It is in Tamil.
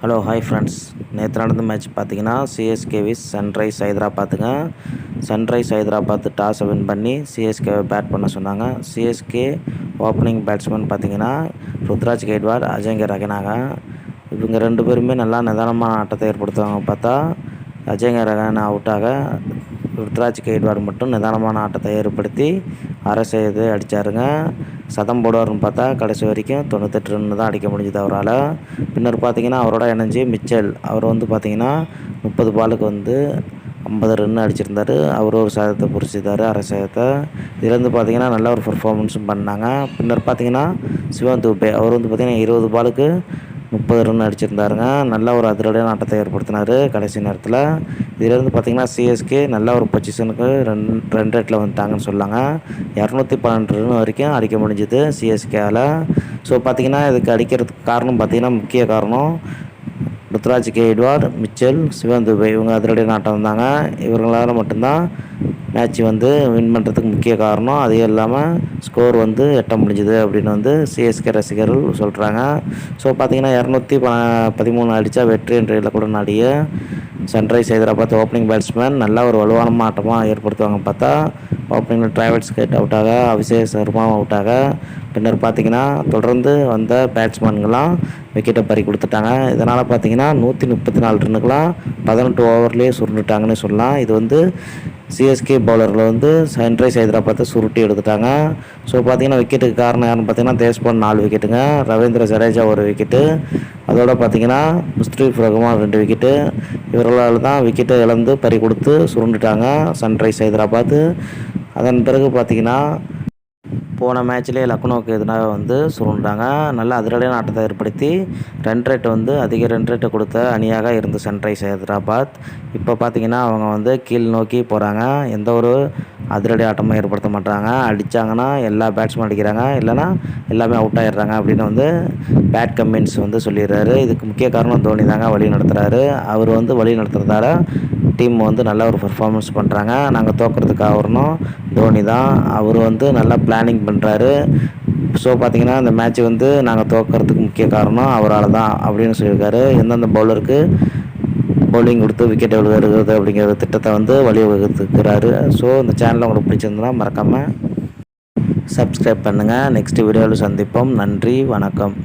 Hello hi friends. நேற்று நடந்த மேட்ச் பார்த்தீங்கன்னா சிஎஸ்கே விஸ் சன்ரைஸ் ஹைதராபாத்துங்க. சன்ரைஸ் ஹைதராபாத் டாஸை வின் பண்ணி சிஎஸ்கேவை பேட் பண்ண சொன்னாங்க. சிஎஸ்கே ஓப்பனிங் பேட்ஸ்மேன் பார்த்தீங்கன்னா ருத்ராஜ் கெய்க்வாட், அஜிங்க ரஹானேங்க. இவங்க ரெண்டு பேருமே நல்லா நிதானமான ஆட்டத்தை ஏற்படுத்துவாங்க பார்த்தா அஜிங்க ரஹானே அவுட்டாக ருத்ராஜ் கெய்க்வாட் மட்டும் நிதானமான ஆட்டத்தை ஏற்படுத்தி அரை செய்து அடித்தாருங்க. சதம் போடுவார்னு பார்த்தா கடைசி வரைக்கும் 98 ரன் தான் அடிக்க முடிஞ்சுது அவரால். பின்னர் பார்த்தீங்கன்னா அவரோட இணைஞ்சி மிச்சல் அவர் வந்து பார்த்தீங்கன்னா 30 பாலுக்கு வந்து 50 ரன் அடிச்சிருந்தார். அவர் ஒரு சதத்தை பொறிச்சிருந்தார், அரை சதத்தை. இதுலேருந்து பார்த்தீங்கன்னா நல்ல ஒரு பர்ஃபார்மன்ஸும் பண்ணாங்க. பின்னர் பார்த்தீங்கன்னா சிவன் துபே அவர் வந்து பார்த்தீங்கன்னா 20 பாலுக்கு 30 ரன் அடிச்சிருந்தாருங்க. நல்ல ஒரு அதிரடியான ஆட்டத்தை ஏற்படுத்தினார் கடைசி நேரத்தில். இதிலேருந்து பார்த்திங்கன்னா சிஎஸ்கே நல்ல ஒரு பொசிஷனுக்கு ரன் ரேட்டில் வந்துட்டாங்கன்னு சொல்லாங்க. 212 ரன் வரைக்கும் அடிக்க முடிஞ்சுது சிஎஸ்கேவால். ஸோ பார்த்திங்கன்னா இதுக்கு அடிக்கிறதுக்கு காரணம் பார்த்திங்கன்னா முக்கிய காரணம் ருத்ராஜ் கெய்க்வாட், மிச்சல், சிவன் துபே இவங்க அதிரடியான ஆட்டம் வந்தாங்க. இவங்களால் மட்டும்தான் மேட்ச் வந்து வின் பண்ணுறதுக்கு முக்கிய காரணம். அது இல்லாமல் ஸ்கோர் வந்து எட்ட முடிஞ்சுது அப்படின்னு வந்து சிஎஸ்கே ரசிகர்கள் சொல்கிறாங்க. ஸோ பார்த்திங்கன்னா 213 அடித்தா வெற்றி என்ற இலக்குட நாடிய சன்ரைஸ் ஹைதராபாத் ஓப்பனிங் பேட்ஸ்மேன் நல்ல ஒரு வலுவான ஆட்டமாக ஏற்படுத்துவாங்க பார்த்தா ஓப்பனிங்கில் டிராவிஸ் ஹெட் அவுட்டாக, அபிஷேக் சர்மாவும் அவுட்டாக. பின்னர் பார்த்திங்கன்னா தொடர்ந்து வந்த பேட்ஸ்மேன்கெலாம் விக்கெட்டை பறி கொடுத்துட்டாங்க. இதனால் பார்த்திங்கன்னா 134 ரன்னுக்கெலாம் 18 ஓவர்லேயே சுருண்டுட்டாங்கன்னு சொல்லலாம். இது வந்து சிஎஸ்கே பவுலரில் வந்து சன்ரைஸ் ஹைதராபாத்தை சுருட்டி எடுத்துட்டாங்க. ஸோ பார்த்திங்கன்னா விக்கெட்டுக்கு காரணம் யாருன்னு பார்த்தீங்கன்னா தேஷ்பான் 4 விக்கெட்டுங்க, ரவீந்திர ஜடேஜா 1 விக்கெட்டு, அதோடு பார்த்திங்கன்னா முஸ்தபிஸ் ரஹ்மான் 2 விக்கெட்டு. இவர்களால் தான் விக்கெட்டை இழந்து பறி கொடுத்து சுருண்டுட்டாங்க சன்ரைஸ் ஹைதராபாத். அதன் பிறகு பார்த்திங்கன்னா போன மேட்ச்லேயே லக்னோவுக்கு எதிராக வந்து சுருண்டாங்க. நல்ல அதிரடியான ஆட்டத்தை ஏற்படுத்தி ரன் ரேட் வந்து அதிக ரன் ரேட்டை கொடுத்த அணியாக இருந்து சன்ரைஸ் ஹைதராபாத் இப்போ பார்த்திங்கன்னா அவங்க வந்து கீழ் நோக்கி போகிறாங்க. எந்த ஒரு அதிரடி ஆட்டமும் ஏற்படுத்த மாட்டாங்க. அடித்தாங்கன்னா எல்லா பேட்ஸ்மேன் அடிக்கிறாங்க, இல்லைனா எல்லாமே அவுட் ஆகிடுறாங்க அப்படின்னு வந்து பேட் கமின்ஸ் வந்து சொல்லிடுறாரு. இதுக்கு முக்கிய காரணம் தோனி தாங்க வழி நடத்துகிறாரு. அவர் வந்து வழி நடத்துறதால டீம் வந்து நல்ல ஒரு பர்ஃபார்மன்ஸ் பண்ணுறாங்க. நாங்கள் தோற்கிறதுக்கு காரணம் தோனி தான். அவர் வந்து நல்லா பிளானிங் பண்ணுறாரு. ஸோ பார்த்திங்கன்னா இந்த மேட்ச் வந்து நாங்கள் தோற்கிறதுக்கு முக்கிய காரணம் அவரால் தான் அப்படின்னு சொல்லியிருக்காரு. எந்தெந்த பவுலருக்கு பவுலிங் கொடுத்து விக்கெட்டை விழுகிறது அப்படிங்கிற திட்டத்தை வந்து வழிவகுத்துக்கிறாரு. ஸோ இந்த சேனலை உங்களுக்கு பிடிச்சிருந்ததுன்னா மறக்காமல் சப்ஸ்கிரைப் பண்ணுங்கள். நெக்ஸ்ட் வீடியோவில் சந்திப்போம். நன்றி, வணக்கம்.